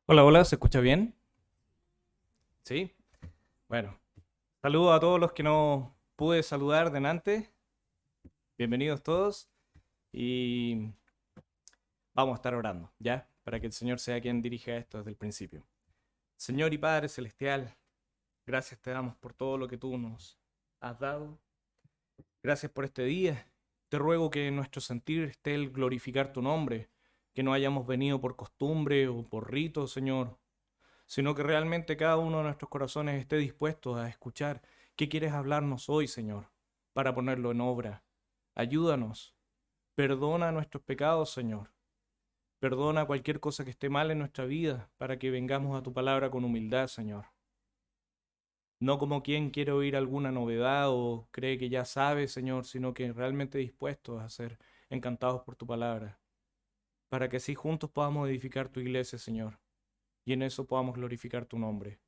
Hola, hola, ¿se escucha bien? Sí. Bueno, saludo a todos los que no pude saludar delante. Bienvenidos todos y vamos a estar orando, ¿ya? Para que el Señor sea quien dirija esto desde el principio. Señor y Padre Celestial, gracias te damos por todo lo que tú nos has dado. Gracias por este día. Te ruego que en nuestro sentir esté el glorificar tu nombre, que no hayamos venido por costumbre o por rito, Señor, sino que realmente cada uno de nuestros corazones esté dispuesto a escuchar qué quieres hablarnos hoy, Señor, para ponerlo en obra. Ayúdanos, perdona nuestros pecados, Señor. Perdona cualquier cosa que esté mal en nuestra vida para que vengamos a tu palabra con humildad, Señor. No como quien quiere oír alguna novedad o cree que ya sabe, Señor, sino que realmente dispuestos a ser encantados por tu palabra, para que así juntos podamos edificar tu iglesia, Señor, y en eso podamos glorificar tu nombre.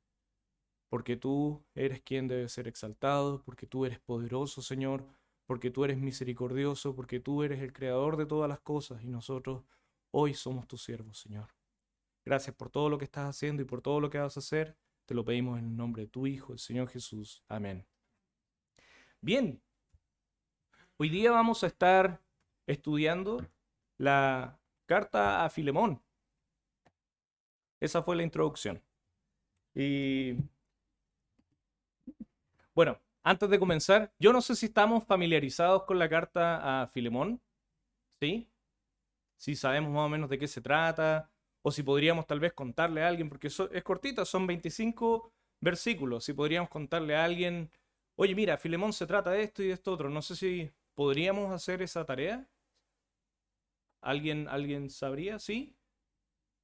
Porque tú eres quien debe ser exaltado, porque tú eres poderoso, Señor, porque tú eres misericordioso, porque tú eres el creador de todas las cosas y nosotros hoy somos tus siervos, Señor. Gracias por todo lo que estás haciendo y por todo lo que vas a hacer. Te lo pedimos en el nombre de tu Hijo, el Señor Jesús. Amén. Bien, hoy día vamos a estar estudiando la carta a Filemón. Esa fue la introducción. Y bueno, antes de comenzar, yo no sé si estamos familiarizados con la carta a Filemón, ¿sí? Si sabemos más o menos de qué se trata, o si podríamos tal vez contarle a alguien, porque es cortita, son 25 versículos, si podríamos contarle a alguien, oye, mira, Filemón se trata de esto y de esto otro, no sé si podríamos hacer esa tarea. ¿Alguien sabría? ¿Sí?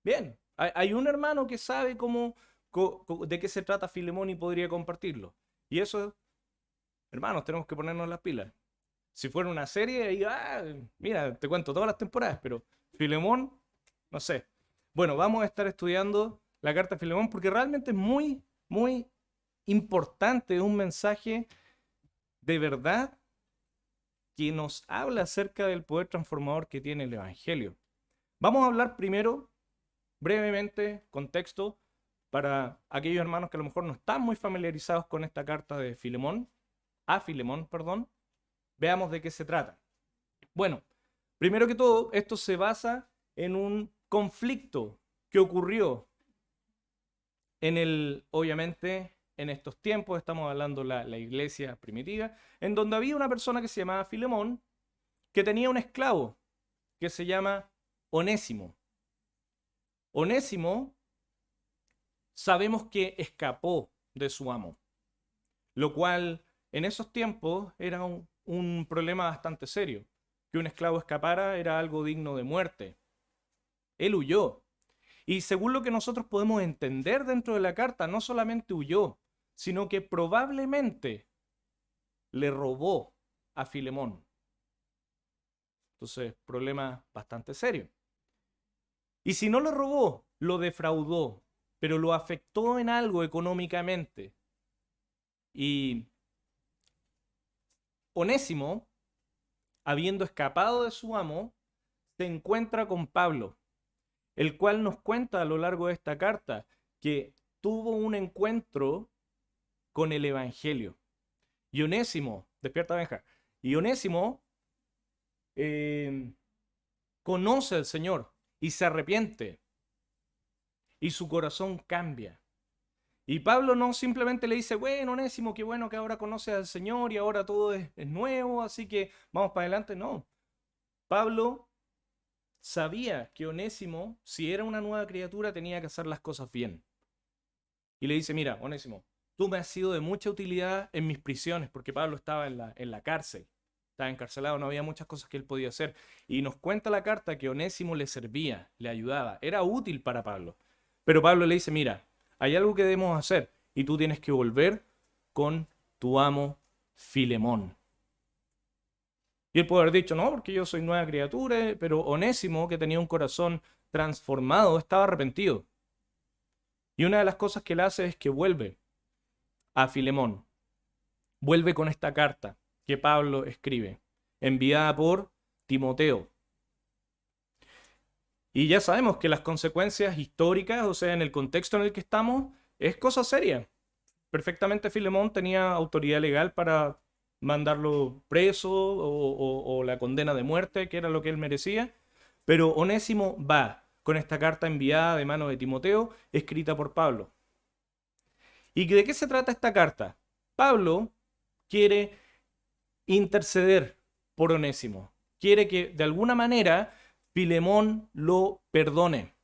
Bien, hay un hermano que sabe de qué se trata Filemón y podría compartirlo. Y eso, hermanos, tenemos que ponernos las pilas. Si fuera una serie, ahí, mira, te cuento todas las temporadas, pero Filemón, no sé. Bueno, vamos a estar estudiando la carta de Filemón porque realmente es muy, muy importante, es un mensaje de verdad que nos habla acerca del poder transformador que tiene el Evangelio. Vamos a hablar primero, brevemente, contexto, para aquellos hermanos que a lo mejor no están muy familiarizados con esta carta de Filemón, a Filemón, perdón, veamos de qué se trata. Bueno, primero que todo, esto se basa en un conflicto que ocurrió obviamente, en estos tiempos, estamos hablando de la iglesia primitiva, en donde había una persona que se llamaba Filemón, que tenía un esclavo que se llama Onésimo. Onésimo sabemos que escapó de su amo, lo cual en esos tiempos era un problema bastante serio. Que un esclavo escapara era algo digno de muerte. Él huyó. Y según lo que nosotros podemos entender dentro de la carta, no solamente huyó, sino que probablemente le robó a Filemón. Entonces, problema bastante serio. Y si no le robó, lo defraudó, pero lo afectó en algo económicamente. Y Onésimo, habiendo escapado de su amo, se encuentra con Pablo, el cual nos cuenta a lo largo de esta carta que tuvo un encuentro con el Evangelio. Y Onésimo, despierta Benja, y Onésimo eh, conoce al Señor y se arrepiente y su corazón cambia. Y Pablo no simplemente le dice, bueno, Onésimo, qué bueno que ahora conoces al Señor y ahora todo es nuevo, así que vamos para adelante. No, Pablo sabía que Onésimo, si era una nueva criatura, tenía que hacer las cosas bien. Y le dice, mira, Onésimo, tú me has sido de mucha utilidad en mis prisiones, porque Pablo estaba en la cárcel, estaba encarcelado, no había muchas cosas que él podía hacer. Y nos cuenta la carta que Onésimo le servía, le ayudaba, era útil para Pablo. Pero Pablo le dice, mira, hay algo que debemos hacer y tú tienes que volver con tu amo Filemón. Y él puede haber dicho, no, porque yo soy nueva criatura, pero Onésimo, que tenía un corazón transformado, estaba arrepentido. Y una de las cosas que él hace es que vuelve a Filemón. Vuelve con esta carta que Pablo escribe, enviada por Timoteo. Y ya sabemos que las consecuencias históricas, o sea, en el contexto en el que estamos, es cosa seria. Perfectamente Filemón tenía autoridad legal para mandarlo preso o la condena de muerte, que era lo que él merecía. Pero Onésimo va con esta carta enviada de mano de Timoteo, escrita por Pablo. ¿Y de qué se trata esta carta? Pablo quiere interceder por Onésimo. Quiere que de alguna manera Filemón lo perdone.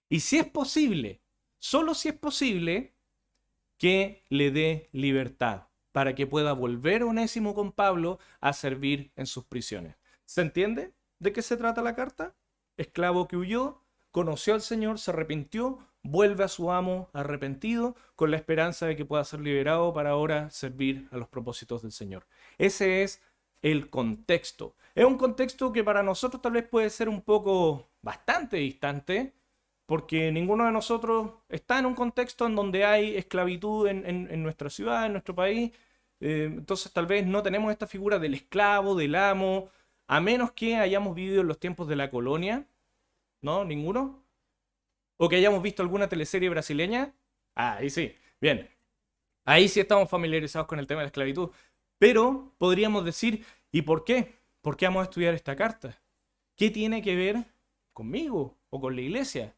Y si es posible, solo si es posible, que le dé libertad para que pueda volver Onésimo con Pablo a servir en sus prisiones. ¿Se entiende de qué se trata la carta? Esclavo que huyó, conoció al Señor, se arrepintió, vuelve a su amo arrepentido con la esperanza de que pueda ser liberado para ahora servir a los propósitos del Señor. Ese es el contexto. Es un contexto que para nosotros tal vez puede ser un poco bastante distante, porque ninguno de nosotros está en un contexto en donde hay esclavitud en nuestra ciudad, en nuestro país. Entonces tal vez no tenemos esta figura del esclavo, del amo, a menos que hayamos vivido en los tiempos de la colonia, ¿no? ¿Ninguno? ¿O que hayamos visto alguna teleserie brasileña? Ah, ahí sí, bien. Ahí sí estamos familiarizados con el tema de la esclavitud. Pero podríamos decir, ¿y por qué? ¿Por qué vamos a estudiar esta carta? ¿Qué tiene que ver conmigo o con la iglesia?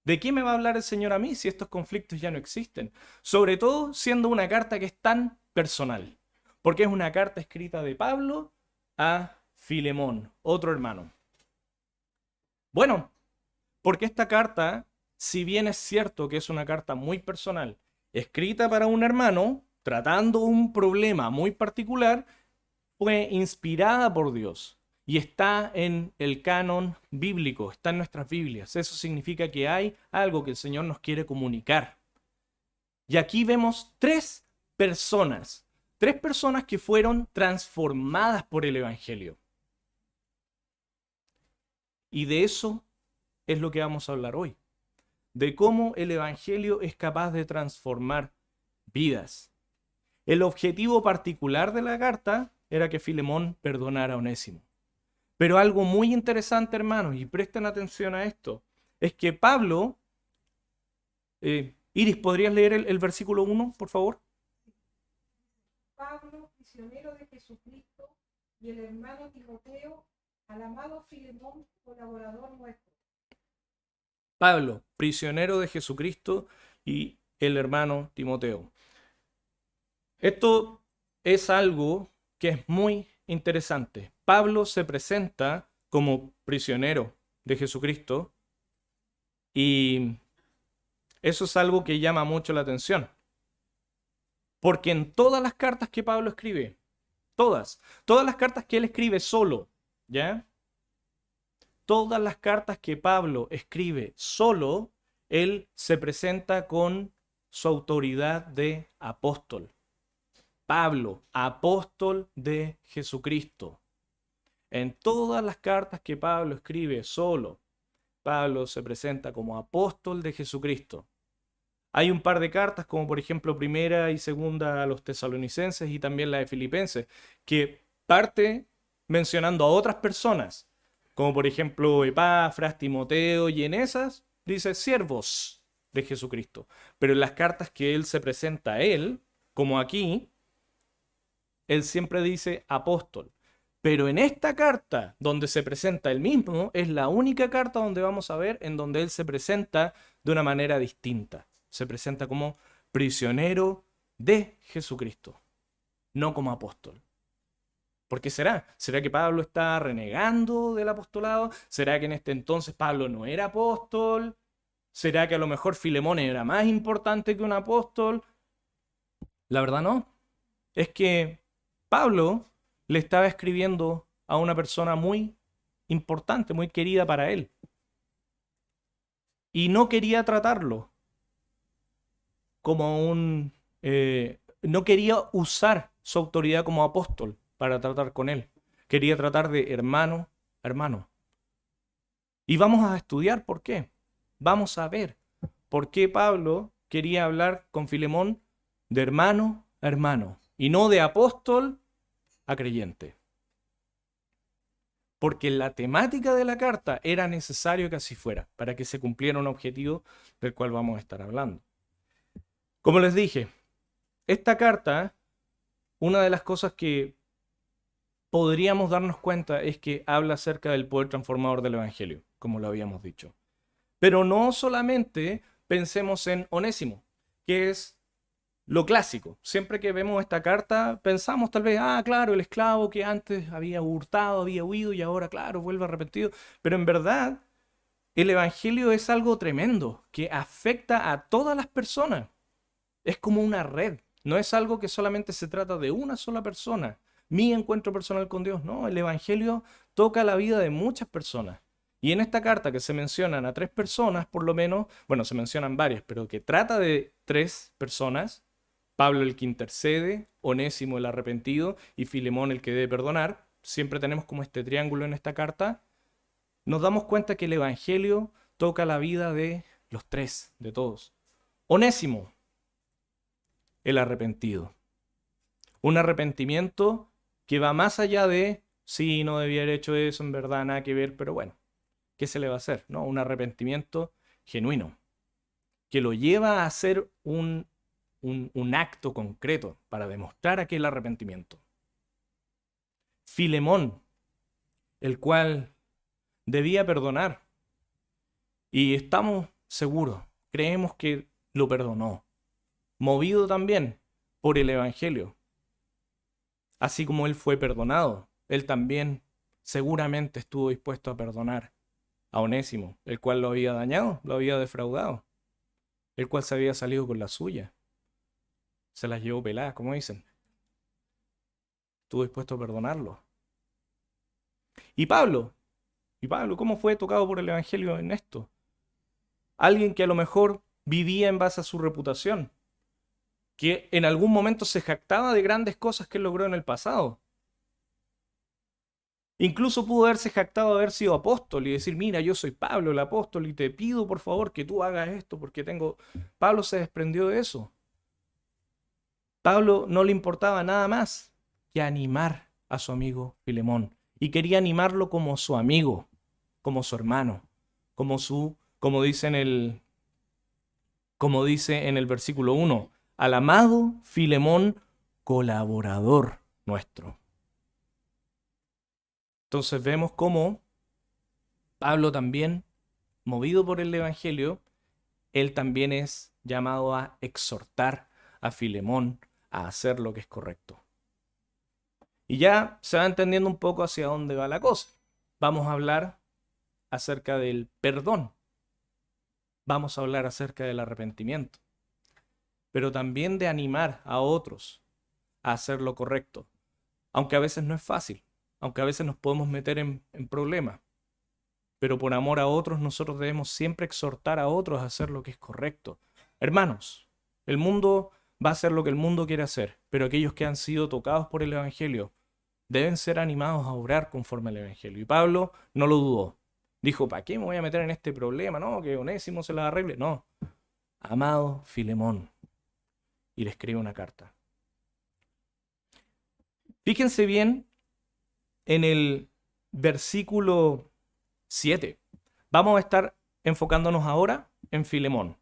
¿De qué me va a hablar el Señor a mí si estos conflictos ya no existen? Sobre todo siendo una carta que es tan personal, porque es una carta escrita de Pablo a Filemón, otro hermano. Bueno, porque esta carta, si bien es cierto que es una carta muy personal, escrita para un hermano, tratando un problema muy particular, fue inspirada por Dios y está en el canon bíblico, está en nuestras Biblias. Eso significa que hay algo que el Señor nos quiere comunicar. Y aquí vemos personas, tres personas que fueron transformadas por el Evangelio. Y de eso es lo que vamos a hablar hoy, de cómo el Evangelio es capaz de transformar vidas. El objetivo particular de la carta era que Filemón perdonara a Onésimo. Pero algo muy interesante, hermanos, y presten atención a esto, es que Pablo, Iris, ¿podrías leer el versículo 1, por favor? Pablo, prisionero de Jesucristo, y el hermano Timoteo, al amado Filemón, colaborador nuestro. Pablo, prisionero de Jesucristo, y el hermano Timoteo. Esto es algo que es muy interesante. Pablo se presenta como prisionero de Jesucristo y eso es algo que llama mucho la atención. Porque en todas las cartas que Pablo escribe, todas las cartas que él escribe solo, ¿ya? Todas las cartas que Pablo escribe solo, él se presenta con su autoridad de apóstol. Pablo, apóstol de Jesucristo. En todas las cartas que Pablo escribe solo, Pablo se presenta como apóstol de Jesucristo. Hay un par de cartas, como por ejemplo primera y segunda a los tesalonicenses y también la de Filipenses, que parte mencionando a otras personas, como por ejemplo Epafras, Timoteo, y en esas dice siervos de Jesucristo. Pero en las cartas que él se presenta a él, como aquí, él siempre dice apóstol. Pero en esta carta, donde se presenta él mismo, es la única carta donde vamos a ver en donde él se presenta de una manera distinta. Se presenta como prisionero de Jesucristo, no como apóstol. ¿Por qué será? ¿Será que Pablo está renegando del apostolado? ¿Será que en este entonces Pablo no era apóstol? ¿Será que a lo mejor Filemón era más importante que un apóstol? La verdad no. Es que Pablo le estaba escribiendo a una persona muy importante, muy querida para él. Y no quería tratarlo como no quería usar su autoridad como apóstol para tratar con él. Quería tratar de hermano a hermano. Y vamos a estudiar por qué. Vamos a ver por qué Pablo quería hablar con Filemón de hermano a hermano y no de apóstol a creyente. porque la temática de la carta era necesario que así fuera, para que se cumpliera un objetivo del cual vamos a estar hablando. Como les dije, esta carta, una de las cosas que podríamos darnos cuenta es que habla acerca del poder transformador del Evangelio, como lo habíamos dicho. Pero no solamente pensemos en Onésimo, que es lo clásico. Siempre que vemos esta carta, pensamos tal vez, claro, el esclavo que antes había hurtado, había huido y ahora, claro, vuelve arrepentido. Pero en verdad, el Evangelio es algo tremendo que afecta a todas las personas. Es como una red. No es algo que solamente se trata de una sola persona. Mi encuentro personal con Dios. No, el Evangelio toca la vida de muchas personas. Y en esta carta que se mencionan a 3 personas, por lo menos, bueno, se mencionan varias, pero que trata de 3 personas, Pablo el que intercede, Onésimo el arrepentido y Filemón el que debe perdonar, siempre tenemos como este triángulo en esta carta, nos damos cuenta que el Evangelio toca la vida de los 3, de todos. Onésimo, el arrepentido. Un arrepentimiento que va más allá de, sí, no debía haber hecho eso, en verdad, nada que ver, pero bueno, ¿qué se le va a hacer? ¿No? Un arrepentimiento genuino, que lo lleva a hacer un acto concreto para demostrar aquel arrepentimiento. Filemón, el cual debía perdonar, y estamos seguros, creemos que lo perdonó, movido también por el Evangelio. Así como él fue perdonado, él también seguramente estuvo dispuesto a perdonar a Onésimo, el cual lo había dañado, lo había defraudado, el cual se había salido con la suya. Se las llevó peladas, como dicen. Estuvo dispuesto a perdonarlo. ¿Y Pablo? ¿Cómo fue tocado por el Evangelio en esto? Alguien que a lo mejor vivía en base a su reputación, que en algún momento se jactaba de grandes cosas que logró en el pasado. Incluso pudo haberse jactado de haber sido apóstol y decir, mira, yo soy Pablo el apóstol y te pido por favor que tú hagas esto porque tengo... Pablo se desprendió de eso. Pablo no le importaba nada más que animar a su amigo Filemón. Y quería animarlo como su amigo, como su hermano, como dice en el versículo 1, al amado Filemón, colaborador nuestro. Entonces vemos cómo Pablo también, movido por el Evangelio, él también es llamado a exhortar a Filemón a hacer lo que es correcto. Y ya se va entendiendo un poco hacia dónde va la cosa. Vamos a hablar acerca del perdón. Vamos a hablar acerca del arrepentimiento. Pero también de animar a otros a hacer lo correcto. Aunque a veces no es fácil. Aunque a veces nos podemos meter en problemas. Pero por amor a otros nosotros debemos siempre exhortar a otros a hacer lo que es correcto. Hermanos, el mundo va a hacer lo que el mundo quiere hacer, pero aquellos que han sido tocados por el Evangelio deben ser animados a obrar conforme al Evangelio. Y Pablo no lo dudó. Dijo, ¿para qué me voy a meter en este problema? No, que Onésimo se la arregle. No. Amado Filemón. Y le escribe una carta. Fíjense bien en el versículo 7. Vamos a estar enfocándonos ahora en Filemón,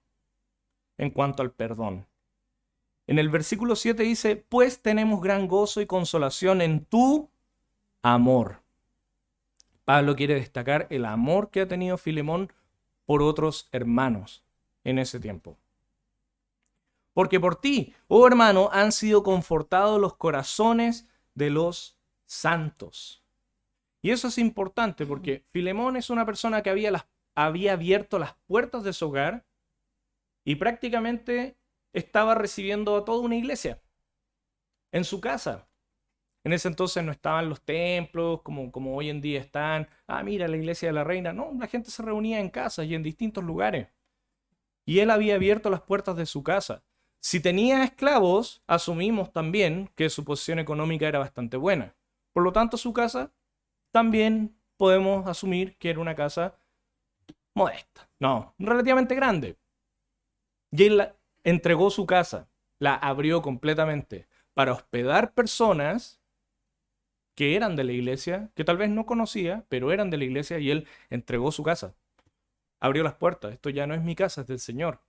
en cuanto al perdón. En el versículo 7 dice, pues tenemos gran gozo y consolación en tu amor. Pablo quiere destacar el amor que ha tenido Filemón por otros hermanos en ese tiempo. Porque por ti, oh hermano, han sido confortados los corazones de los santos. Y eso es importante porque Filemón es una persona que había abierto las puertas de su hogar y prácticamente estaba recibiendo a toda una iglesia en su casa. En ese entonces no estaban los templos como hoy en día están. Mira, la iglesia de la reina. No, la gente se reunía en casas y en distintos lugares. Y él había abierto las puertas de su casa. Si tenía esclavos, asumimos también que su posición económica era bastante buena. Por lo tanto, su casa también podemos asumir que era una casa modesta. No, relativamente grande. Y él entregó su casa, la abrió completamente para hospedar personas que eran de la iglesia, que tal vez no conocía, pero eran de la iglesia, y él entregó su casa. Abrió las puertas. Esto ya no es mi casa, es del Señor.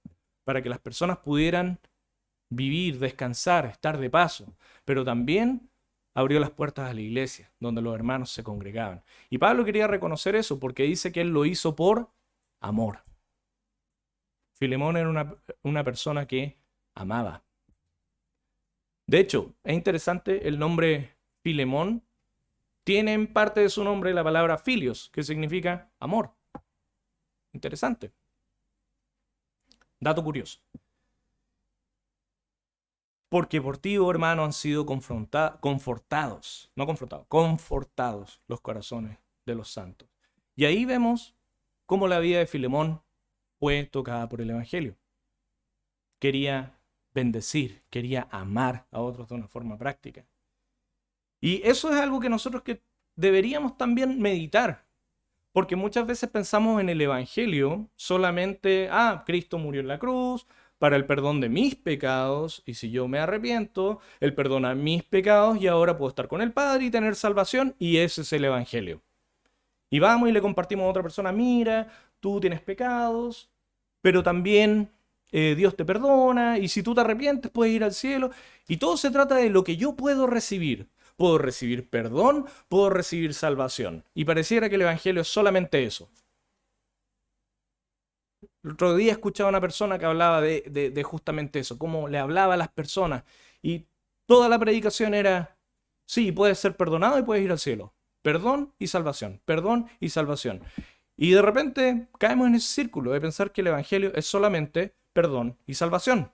Para que las personas pudieran vivir, descansar, estar de paso. Pero también abrió las puertas a la iglesia, donde los hermanos se congregaban. Y Pablo quería reconocer eso porque dice que él lo hizo por amor. Filemón era una persona que amaba. De hecho, es interesante, el nombre Filemón tiene en parte de su nombre la palabra filios, que significa amor. Interesante. Dato curioso. Porque por ti, oh hermano, han sido confortados, no confrontados, confortados los corazones de los santos. Y ahí vemos cómo la vida de Filemón fue tocada por el Evangelio. Quería bendecir, quería amar a otros de una forma práctica. Y eso es algo que nosotros deberíamos también meditar. Porque muchas veces pensamos en el Evangelio solamente, Cristo murió en la cruz para el perdón de mis pecados, y si yo me arrepiento, Él perdona mis pecados y ahora puedo estar con el Padre y tener salvación, y ese es el Evangelio. Y vamos y le compartimos a otra persona, mira, tú tienes pecados, pero también Dios te perdona, y si tú te arrepientes puedes ir al cielo, y todo se trata de lo que yo puedo recibir. Puedo recibir perdón, puedo recibir salvación. Y pareciera que el Evangelio es solamente eso. El otro día escuchaba a una persona que hablaba de justamente eso, cómo le hablaba a las personas. Y toda la predicación era, sí, puedes ser perdonado y puedes ir al cielo. Perdón y salvación, perdón y salvación. Y de repente caemos en ese círculo de pensar que el Evangelio es solamente perdón y salvación.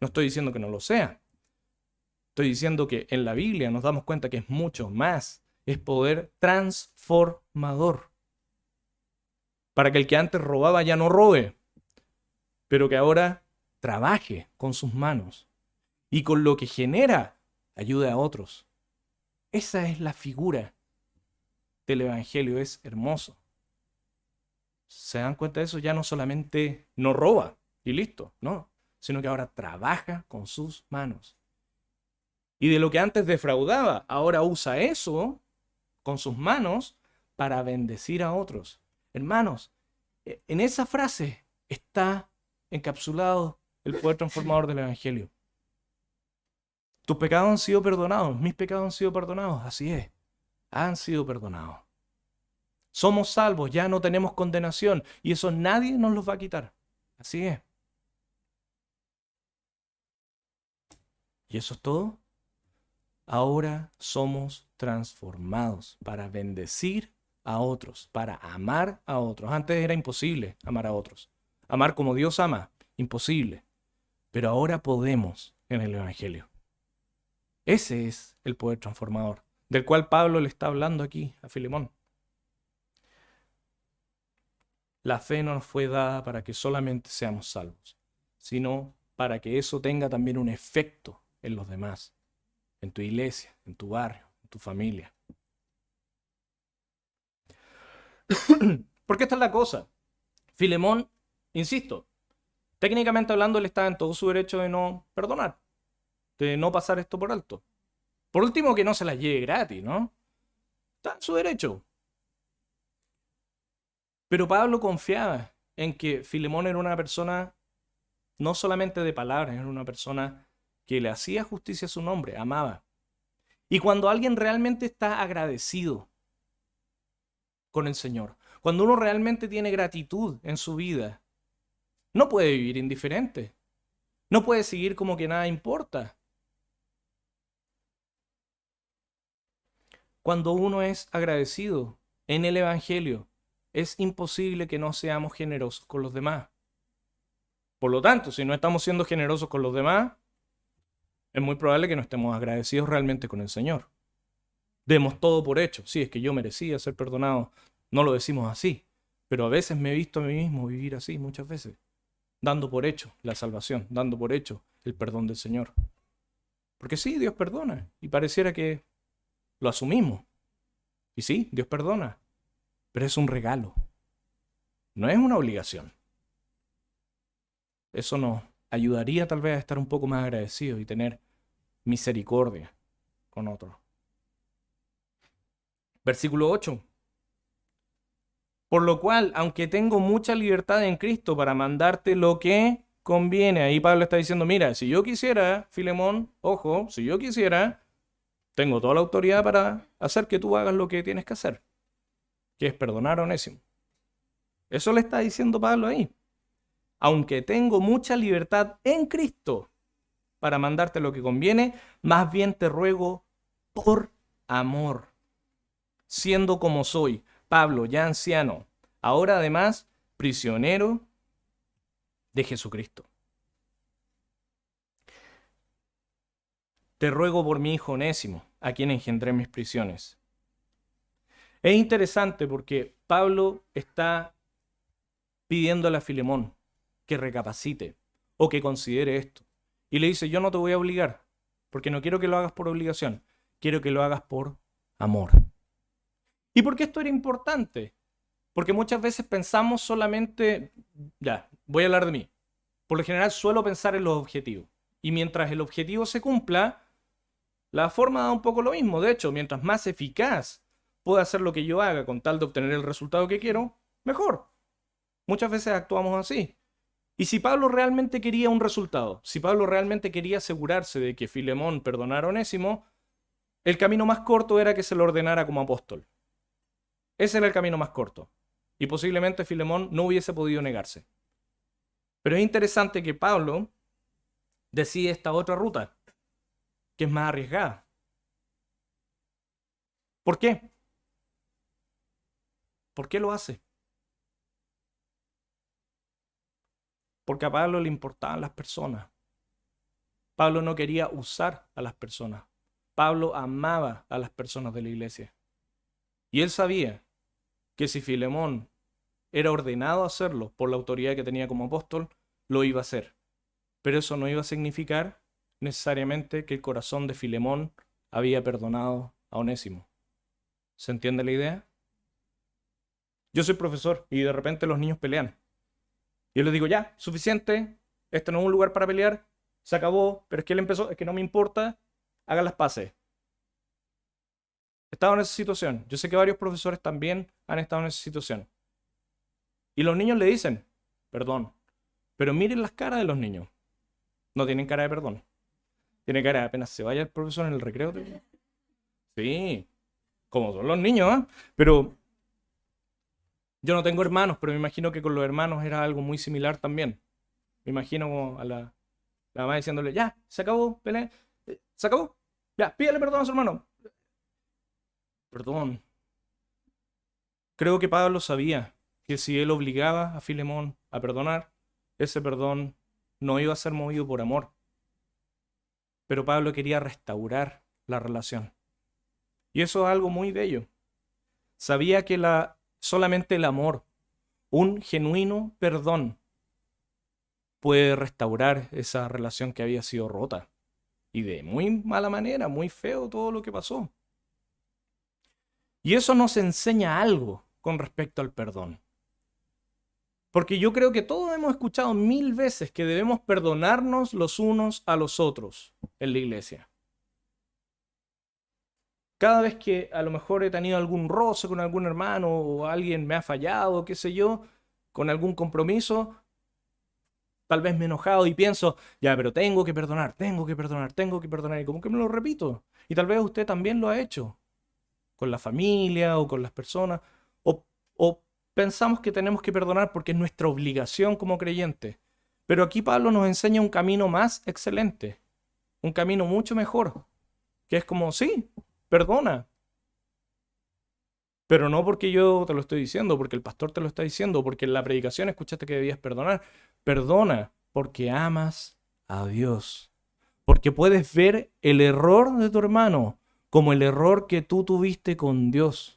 No estoy diciendo que no lo sea. Estoy diciendo que en la Biblia nos damos cuenta que es mucho más. Es poder transformador. Para que el que antes robaba ya no robe, pero que ahora trabaje con sus manos y con lo que genera ayude a otros. Esa es la figura del Evangelio, es hermoso. ¿Se dan cuenta de eso? Ya no solamente no roba y listo, no, sino que ahora trabaja con sus manos. Y de lo que antes defraudaba, ahora usa eso con sus manos para bendecir a otros. Hermanos, en esa frase está encapsulado el poder transformador del Evangelio. Tus pecados han sido perdonados, mis pecados han sido perdonados, así es, han sido perdonados. Somos salvos, ya no tenemos condenación y eso nadie nos los va a quitar, así es. ¿Y eso es todo? Ahora somos transformados para bendecir a otros, para amar a otros. Antes era imposible amar a otros. Amar como Dios ama, imposible. Pero ahora podemos en el Evangelio. Ese es el poder transformador, del cual Pablo le está hablando aquí a Filemón. La fe no nos fue dada para que solamente seamos salvos, sino para que eso tenga también un efecto en los demás, en tu iglesia, en tu barrio, en tu familia. Porque esta es la cosa. Filemón, insisto, técnicamente hablando, él está en todo su derecho de no perdonar, de no pasar esto por alto. Por último, que no se las lleve gratis, ¿no? Está en su derecho. Pero Pablo confiaba en que Filemón era una persona no solamente de palabras, era una persona que le hacía justicia a su nombre, amaba. Y cuando alguien realmente está agradecido con el Señor, cuando uno realmente tiene gratitud en su vida, no puede vivir indiferente, no puede seguir como que nada importa. Cuando uno es agradecido en el Evangelio, es imposible que no seamos generosos con los demás. Por lo tanto, si no estamos siendo generosos con los demás, es muy probable que no estemos agradecidos realmente con el Señor. Demos todo por hecho. Sí, es que yo merecía ser perdonado. No lo decimos así, pero a veces me he visto a mí mismo vivir así, muchas veces, dando por hecho la salvación, dando por hecho el perdón del Señor. Porque sí, Dios perdona, y pareciera que lo asumimos. Y sí, Dios perdona, pero es un regalo, no es una obligación. Eso nos ayudaría tal vez a estar un poco más agradecidos y tener misericordia con otros. Versículo 8. Por lo cual, aunque tengo mucha libertad en Cristo para mandarte lo que conviene, ahí Pablo está diciendo, mira, si yo quisiera, Filemón, ojo, si yo quisiera, tengo toda la autoridad para hacer que tú hagas lo que tienes que hacer, que es perdonar a Onésimo. Eso le está diciendo Pablo ahí. Aunque tengo mucha libertad en Cristo para mandarte lo que conviene, más bien te ruego por amor, siendo como soy, Pablo, ya anciano, ahora además prisionero de Jesucristo. Te ruego por mi hijo Onésimo, a quien engendré mis prisiones. Es interesante porque Pablo está pidiéndole a Filemón que recapacite o que considere esto. Y le dice, yo no te voy a obligar, porque no quiero que lo hagas por obligación, quiero que lo hagas por amor. ¿Y por qué esto era importante? Porque muchas veces pensamos solamente, ya, voy a hablar de mí. Por lo general suelo pensar en los objetivos. Y mientras el objetivo se cumpla, la forma da un poco lo mismo. De hecho, mientras más eficaz pueda hacer lo que yo haga con tal de obtener el resultado que quiero, mejor. Muchas veces actuamos así. Y si Pablo realmente quería un resultado, si Pablo realmente quería asegurarse de que Filemón perdonara a Onésimo, el camino más corto era que se lo ordenara como apóstol. Ese era el camino más corto. Y posiblemente Filemón no hubiese podido negarse. Pero es interesante que Pablo decide esta otra ruta, que es más arriesgada. ¿Por qué? ¿Por qué lo hace? Porque a Pablo le importaban las personas. Pablo no quería usar a las personas. Pablo amaba a las personas de la iglesia. Y él sabía que si Filemón era ordenado a hacerlo por la autoridad que tenía como apóstol, lo iba a hacer. Pero eso no iba a significar necesariamente que el corazón de Filemón había perdonado a Onésimo. ¿Se entiende la idea? Yo soy profesor y de repente los niños pelean. Y yo les digo, ya, suficiente, este no es un lugar para pelear, se acabó, pero es que él empezó, es que no me importa, hagan las paces. He estado en esa situación. Yo sé que varios profesores también han estado en esa situación. Y los niños le dicen, perdón. Pero miren las caras de los niños. No tienen cara de perdón. Tienen cara de apenas se vaya el profesor en el recreo. Sí, como son los niños, ¿ah? Pero yo no tengo hermanos, pero me imagino que con los hermanos era algo muy similar también. Me imagino a la mamá diciéndole, ya, se acabó, pelea, se acabó, ya, pídele perdón a su hermano. Perdón. Creo que Pablo sabía que si él obligaba a Filemón a perdonar, ese perdón no iba a ser movido por amor. Pero Pablo quería restaurar la relación. Y eso es algo muy bello. Sabía que solamente el amor, un genuino perdón, puede restaurar esa relación que había sido rota. Y de muy mala manera, muy feo todo lo que pasó. Y eso nos enseña algo con respecto al perdón. Porque yo creo que todos hemos escuchado 1000 veces que debemos perdonarnos los unos a los otros en la iglesia. Cada vez que a lo mejor he tenido algún roce con algún hermano o alguien me ha fallado, qué sé yo, con algún compromiso, tal vez me he enojado y pienso, ya, pero tengo que perdonar, tengo que perdonar, tengo que perdonar. Y como que me lo repito. Y tal vez usted también lo ha hecho con la familia o con las personas. O pensamos que tenemos que perdonar porque es nuestra obligación como creyentes. Pero aquí Pablo nos enseña un camino más excelente, un camino mucho mejor, que es como, sí, perdona. Pero no porque yo te lo estoy diciendo, porque el pastor te lo está diciendo, porque en la predicación escuchaste que debías perdonar. Perdona porque amas a Dios. Porque puedes ver el error de tu hermano como el error que tú tuviste con Dios.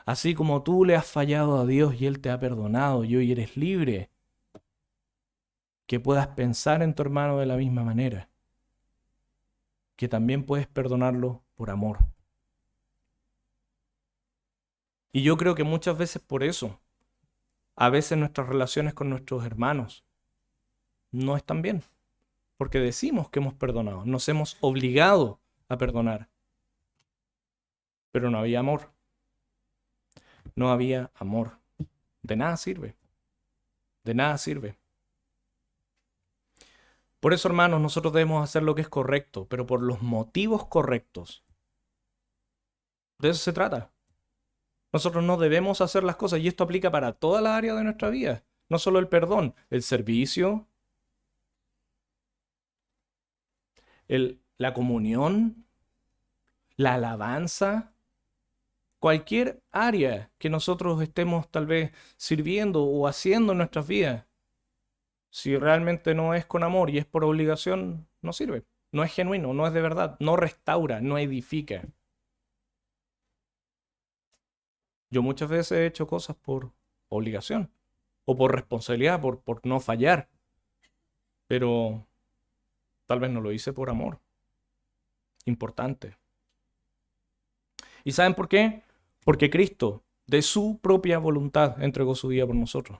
Así como tú le has fallado a Dios y Él te ha perdonado y hoy eres libre, que puedas pensar en tu hermano de la misma manera, que también puedes perdonarlo por amor. Y yo creo que muchas veces por eso, a veces nuestras relaciones con nuestros hermanos no están bien, porque decimos que hemos perdonado, nos hemos obligado a perdonar, pero no había amor. no había amor. De nada sirve. De nada sirve. Por eso, hermanos, nosotros debemos hacer lo que es correcto, pero por los motivos correctos. De eso se trata. Nosotros no debemos hacer las cosas, y esto aplica para todas las áreas de nuestra vida. No solo el perdón, el servicio, la comunión, la alabanza, cualquier área que nosotros estemos tal vez sirviendo o haciendo en nuestras vidas. Si realmente no es con amor y es por obligación, no sirve. No es genuino, no es de verdad, no restaura, no edifica. Yo muchas veces he hecho cosas por obligación o por responsabilidad, por no fallar, pero tal vez no lo hice por amor. Importante. ¿Y saben por qué? Porque Cristo, de su propia voluntad, entregó su vida por nosotros.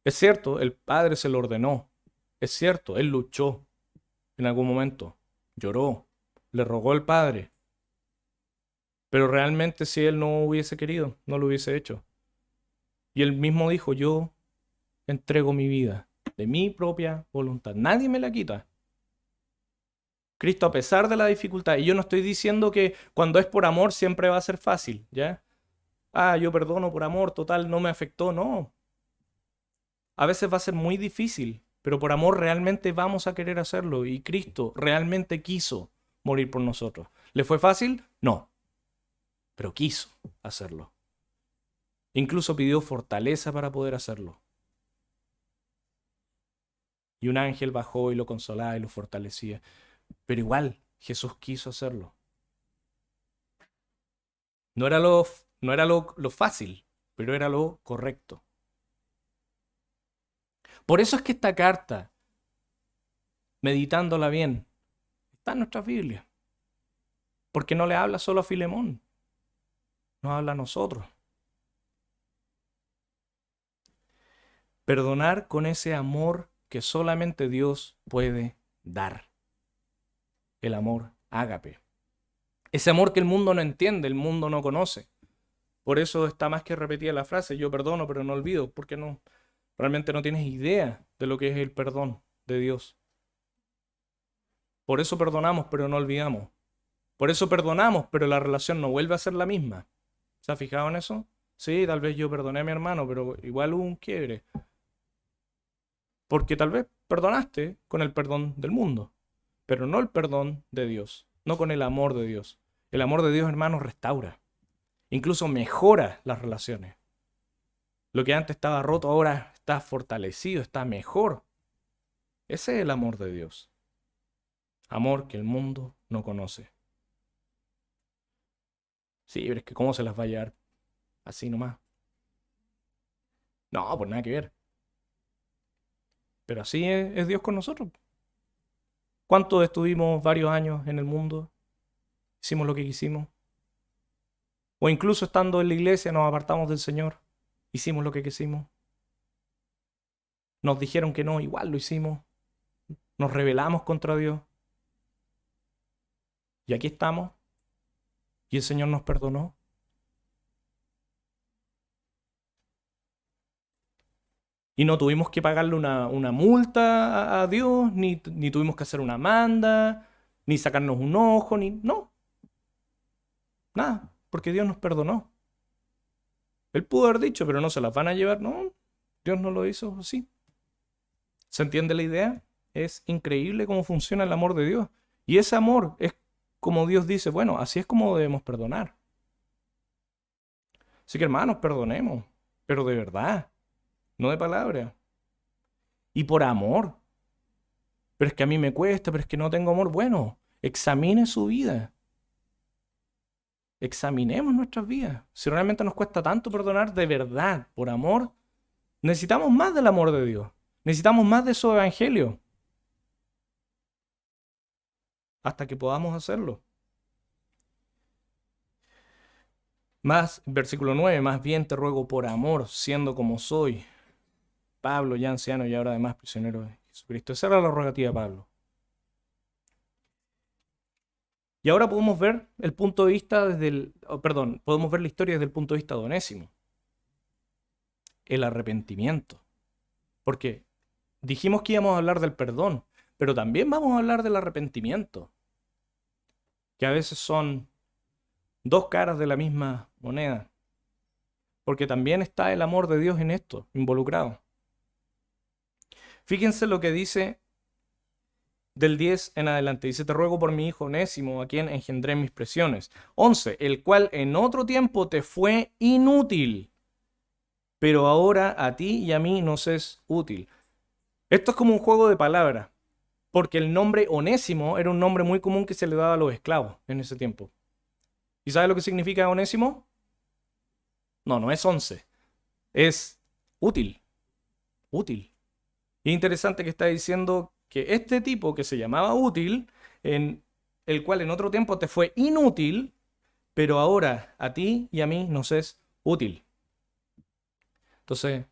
Es cierto, el Padre se lo ordenó. Es cierto, Él luchó en algún momento, lloró, le rogó al Padre. Pero realmente si Él no hubiese querido, no lo hubiese hecho. Y Él mismo dijo, yo entrego mi vida de mi propia voluntad. Nadie me la quita. Cristo, a pesar de la dificultad, y yo no estoy diciendo que cuando es por amor siempre va a ser fácil, ¿ya? Yo perdono por amor, total, no me afectó, no. A veces va a ser muy difícil, pero por amor realmente vamos a querer hacerlo, y Cristo realmente quiso morir por nosotros. ¿Le fue fácil? No, pero quiso hacerlo. Incluso pidió fortaleza para poder hacerlo. Y un ángel bajó y lo consolaba y lo fortalecía. Pero igual, Jesús quiso hacerlo. No era lo fácil, pero era lo correcto. Por eso es que esta carta, meditándola bien, está en nuestras Biblias. Porque no le habla solo a Filemón, nos habla a nosotros. Perdonar con ese amor que solamente Dios puede dar. El amor ágape. Ese amor que el mundo no entiende, el mundo no conoce. Por eso está más que repetida la frase, yo perdono pero no olvido, porque no, realmente no tienes idea de lo que es el perdón de Dios. Por eso perdonamos pero no olvidamos. Por eso perdonamos pero la relación no vuelve a ser la misma. ¿Se ha fijado en eso? Sí, tal vez yo perdoné a mi hermano, pero igual hubo un quiebre. Porque tal vez perdonaste con el perdón del mundo, pero no el perdón de Dios, no con el amor de Dios. El amor de Dios, hermano, restaura, incluso mejora las relaciones. Lo que antes estaba roto ahora está fortalecido, está mejor. Ese es el amor de Dios. Amor que el mundo no conoce. Sí, pero es que ¿cómo se las va a llevar así nomás? No, pues nada que ver. Pero así es Dios con nosotros. ¿Cuántos estuvimos varios años en el mundo? Hicimos lo que quisimos. O incluso estando en la iglesia nos apartamos del Señor. Hicimos lo que quisimos. Nos dijeron que no, igual lo hicimos. Nos rebelamos contra Dios. Y aquí estamos. Y el Señor nos perdonó. Y no tuvimos que pagarle una multa a Dios, ni tuvimos que hacer una manda, ni sacarnos un ojo, ni... No, nada, porque Dios nos perdonó. Él pudo haber dicho, pero no se las van a llevar. No, Dios no lo hizo así. ¿Se entiende la idea? Es increíble cómo funciona el amor de Dios. Y ese amor es como Dios dice, bueno, así es como debemos perdonar. Así que hermanos, perdonemos, pero de verdad, no de palabra. Y por amor. Pero es que a mí me cuesta, pero es que no tengo amor. Bueno, examine su vida. Examinemos nuestras vidas. Si realmente nos cuesta tanto perdonar de verdad, por amor, necesitamos más del amor de Dios. Necesitamos más de su evangelio. Hasta que podamos hacerlo. Más, versículo 9, más bien te ruego por amor, siendo como soy, Pablo ya anciano y ahora además prisionero de Jesucristo. Esa era la rogativa de Pablo. Y ahora podemos ver el punto de vista podemos ver la historia desde el punto de vista de Onésimo. El arrepentimiento. Porque dijimos que íbamos a hablar del perdón, pero también vamos a hablar del arrepentimiento, que a veces son dos caras de la misma moneda. Porque también está el amor de Dios en esto, involucrado. Fíjense lo que dice del 10 en adelante. Dice, te ruego por mi hijo Onésimo, a quien engendré mis presiones. 11, el cual en otro tiempo te fue inútil, pero ahora a ti y a mí nos es útil. Esto es como un juego de palabras, porque el nombre Onésimo era un nombre muy común que se le daba a los esclavos en ese tiempo. ¿Y sabe lo que significa Onésimo? No, no es 11. Es útil. Útil. Y es interesante que está diciendo que este tipo que se llamaba útil, en el cual en otro tiempo te fue inútil, pero ahora a ti y a mí nos es útil. Entonces,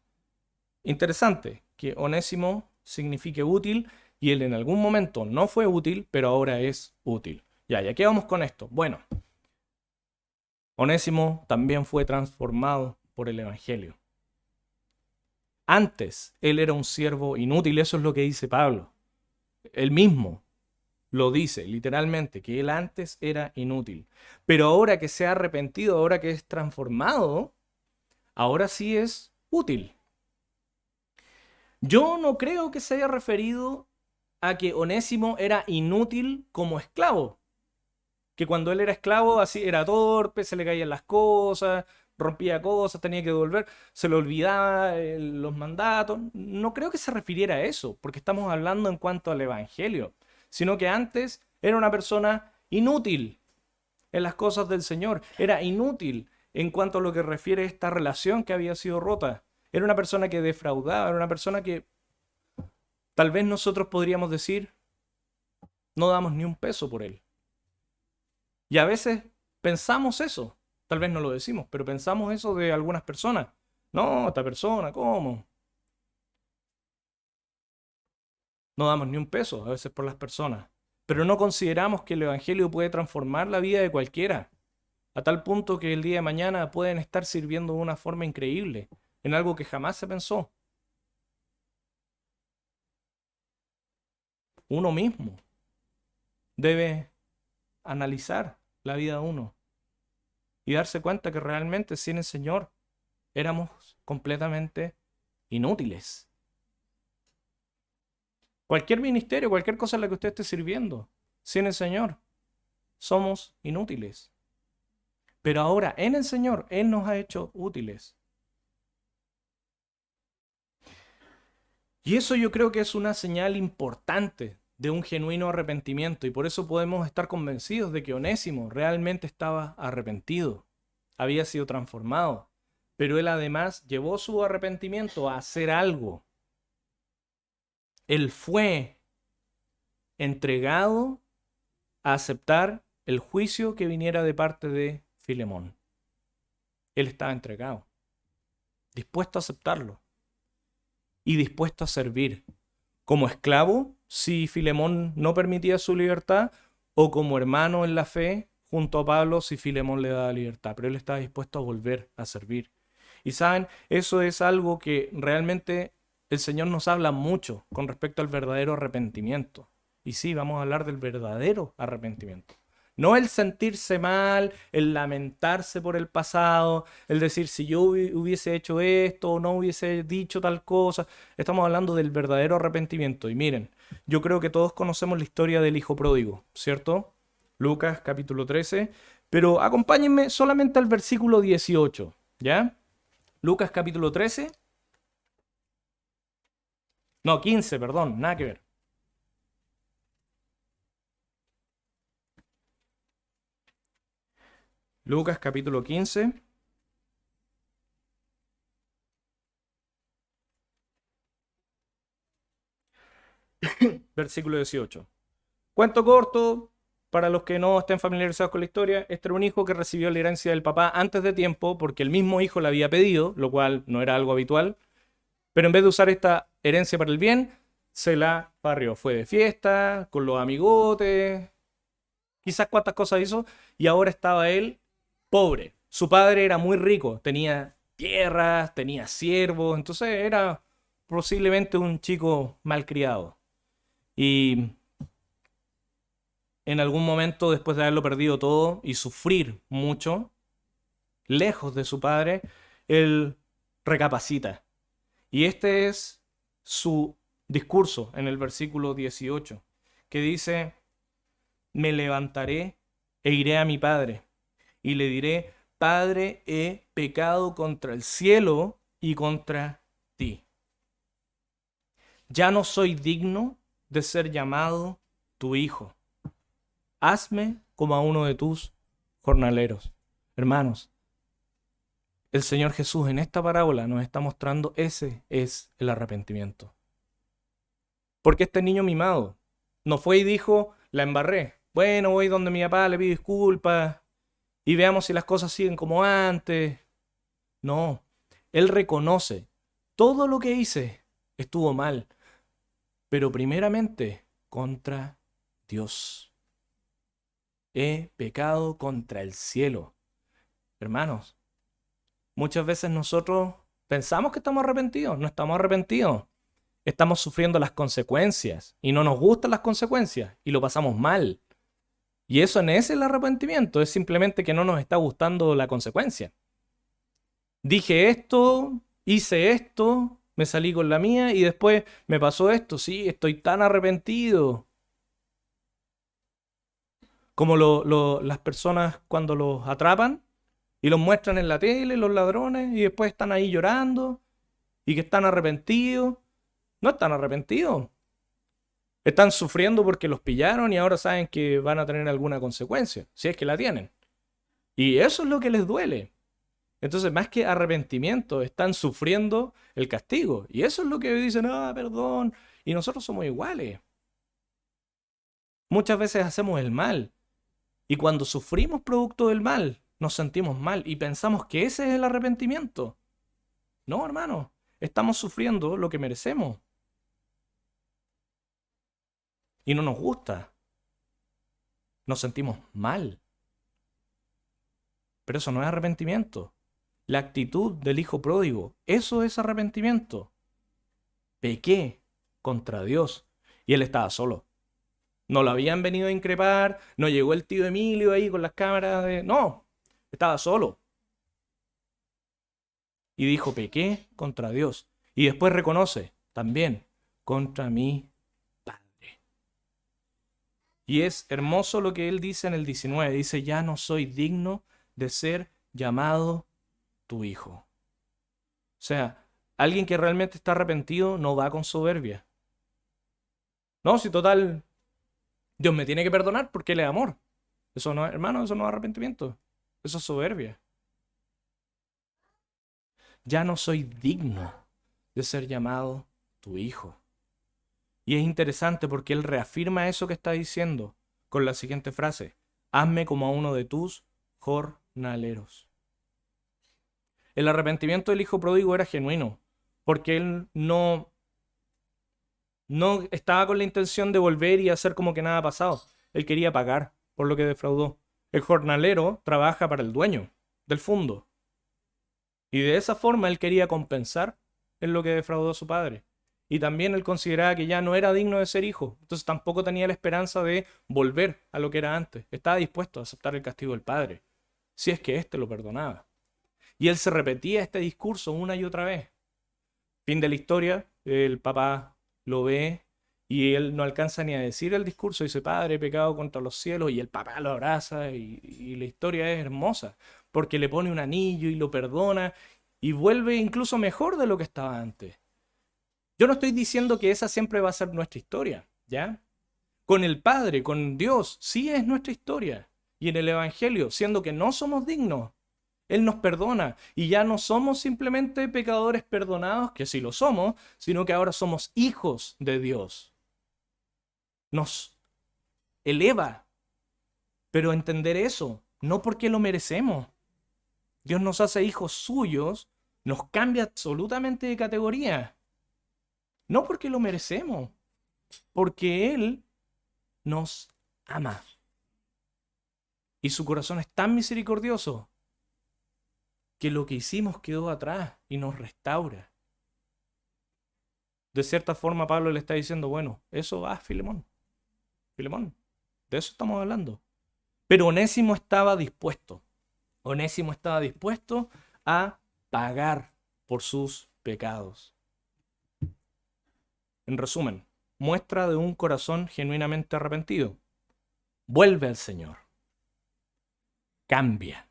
interesante que Onésimo signifique útil y él en algún momento no fue útil, pero ahora es útil. Ya, ¿y a qué vamos con esto? Bueno, Onésimo también fue transformado por el Evangelio. Antes él era un siervo inútil, eso es lo que dice Pablo. Él mismo lo dice literalmente, que él antes era inútil. Pero ahora que se ha arrepentido, ahora que es transformado, ahora sí es útil. Yo no creo que se haya referido a que Onésimo era inútil como esclavo. Que cuando él era esclavo así era torpe, se le caían las cosas, rompía cosas, tenía que devolver, se le olvidaba los mandatos. No creo que se refiriera a eso, porque estamos hablando en cuanto al Evangelio, sino que antes era una persona inútil en las cosas del Señor, era inútil en cuanto a lo que refiere a esta relación que había sido rota. Era una persona que defraudaba, era una persona que tal vez nosotros podríamos decir, no damos ni un peso por él. Y a veces pensamos eso, tal vez no lo decimos, pero pensamos eso de algunas personas. No, esta persona, ¿cómo? No damos ni un peso a veces por las personas, pero no consideramos que el Evangelio puede transformar la vida de cualquiera, a tal punto que el día de mañana pueden estar sirviendo de una forma increíble, en algo que jamás se pensó. Uno mismo debe analizar la vida de uno y darse cuenta que realmente sin el Señor éramos completamente inútiles. Cualquier ministerio, cualquier cosa en la que usted esté sirviendo, sin el Señor, somos inútiles. Pero ahora en el Señor, Él nos ha hecho útiles. Y eso yo creo que es una señal importante de un genuino arrepentimiento y por eso podemos estar convencidos de que Onésimo realmente estaba arrepentido, había sido transformado, pero él además llevó su arrepentimiento a hacer algo. Él fue entregado a aceptar el juicio que viniera de parte de Filemón. Él estaba entregado, dispuesto a aceptarlo y dispuesto a servir como esclavo si Filemón no permitía su libertad o como hermano en la fe junto a Pablo si Filemón le daba libertad, pero él estaba dispuesto a volver a servir. Y saben, eso es algo que realmente el Señor nos habla mucho con respecto al verdadero arrepentimiento. Y sí, vamos a hablar del verdadero arrepentimiento. No el sentirse mal, el lamentarse por el pasado, el decir si yo hubiese hecho esto o no hubiese dicho tal cosa. Estamos hablando del verdadero arrepentimiento. Y miren, yo creo que todos conocemos la historia del hijo pródigo, ¿cierto? Lucas capítulo 13. Pero acompáñenme solamente al versículo 18, ¿ya? Lucas capítulo 13. No, 15, perdón, nada que ver. Lucas capítulo 15. Versículo 18. Cuento corto, para los que no estén familiarizados con la historia, este era un hijo que recibió la herencia del papá antes de tiempo porque el mismo hijo la había pedido, lo cual no era algo habitual, pero en vez de usar esta herencia para el bien, se la farrió. Fue de fiesta, con los amigotes, quizás cuántas cosas hizo, y ahora estaba él pobre. Su padre era muy rico, tenía tierras, tenía siervos, entonces era posiblemente un chico malcriado. Y en algún momento, después de haberlo perdido todo y sufrir mucho, lejos de su padre, él recapacita. Y este es su discurso en el versículo 18, que dice: me levantaré e iré a mi padre, y le diré: Padre, he pecado contra el cielo y contra ti. Ya no soy digno de ser llamado tu hijo. Hazme como a uno de tus jornaleros. Hermanos, el Señor Jesús en esta parábola nos está mostrando ese es el arrepentimiento. Porque este niño mimado no fue y dijo: la embarré. Bueno, voy donde mi papá, le pido disculpas y veamos si las cosas siguen como antes. No, él reconoce: todo lo que hice estuvo mal, pero primeramente contra Dios. He pecado contra el cielo. Hermanos, muchas veces nosotros pensamos que estamos arrepentidos, no estamos arrepentidos. Estamos sufriendo las consecuencias y no nos gustan las consecuencias y lo pasamos mal. Y eso no es el arrepentimiento, es simplemente que no nos está gustando la consecuencia. Dije esto, hice esto, me salí con la mía y después me pasó esto. Sí, estoy tan arrepentido. Como las personas cuando los atrapan y los muestran en la tele, los ladrones, y después están ahí llorando y que están arrepentidos. No están arrepentidos. Están sufriendo porque los pillaron y ahora saben que van a tener alguna consecuencia, si es que la tienen. Y eso es lo que les duele. Entonces, más que arrepentimiento, están sufriendo el castigo. Y eso es lo que dicen: ah, perdón. Y nosotros somos iguales. Muchas veces hacemos el mal. Y cuando sufrimos producto del mal, nos sentimos mal y pensamos que ese es el arrepentimiento. No, hermano. Estamos sufriendo lo que merecemos. Y no nos gusta. Nos sentimos mal. Pero eso no es arrepentimiento. La actitud del hijo pródigo, eso es arrepentimiento. Pequé contra Dios y él estaba solo. No lo habían venido a increpar, no llegó el tío Emilio ahí con las cámaras de... No, estaba solo. Y dijo: pequé contra Dios. Y después reconoce también: contra mi Padre. Y es hermoso lo que él dice en el 19. Dice: ya no soy digno de ser llamado tu hijo. O sea, alguien que realmente está arrepentido no va con soberbia. No, si total, Dios me tiene que perdonar porque Él es amor. Eso no, hermano, eso no es arrepentimiento. Eso es soberbia. Ya no soy digno de ser llamado tu hijo. Y es interesante porque Él reafirma eso que está diciendo con la siguiente frase: hazme como a uno de tus jornaleros. El arrepentimiento del hijo pródigo era genuino, porque él no estaba con la intención de volver y hacer como que nada ha pasado. Él quería pagar por lo que defraudó. El jornalero trabaja para el dueño del fondo. Y de esa forma él quería compensar en lo que defraudó a su padre. Y también él consideraba que ya no era digno de ser hijo. Entonces tampoco tenía la esperanza de volver a lo que era antes. Estaba dispuesto a aceptar el castigo del padre, si es que éste lo perdonaba. Y él se repetía este discurso una y otra vez. Fin de la historia, el papá lo ve y él no alcanza ni a decir el discurso. Dice: Padre, he pecado contra los cielos. Y el papá lo abraza y la historia es hermosa porque le pone un anillo y lo perdona y vuelve incluso mejor de lo que estaba antes. Yo no estoy diciendo que esa siempre va a ser nuestra historia, ¿ya? Con el Padre, con Dios, sí es nuestra historia. Y en el Evangelio, siendo que no somos dignos, Él nos perdona y ya no somos simplemente pecadores perdonados, que sí lo somos, sino que ahora somos hijos de Dios. Nos eleva, pero entender eso, no porque lo merecemos. Dios nos hace hijos suyos, nos cambia absolutamente de categoría. No porque lo merecemos, porque Él nos ama. Y su corazón es tan misericordioso que lo que hicimos quedó atrás y nos restaura. De cierta forma, Pablo le está diciendo, bueno, eso va, Filemón. Filemón, de eso estamos hablando. Pero Onésimo estaba dispuesto. Onésimo estaba dispuesto a pagar por sus pecados. En resumen, muestra de un corazón genuinamente arrepentido. Vuelve al Señor. Cambia.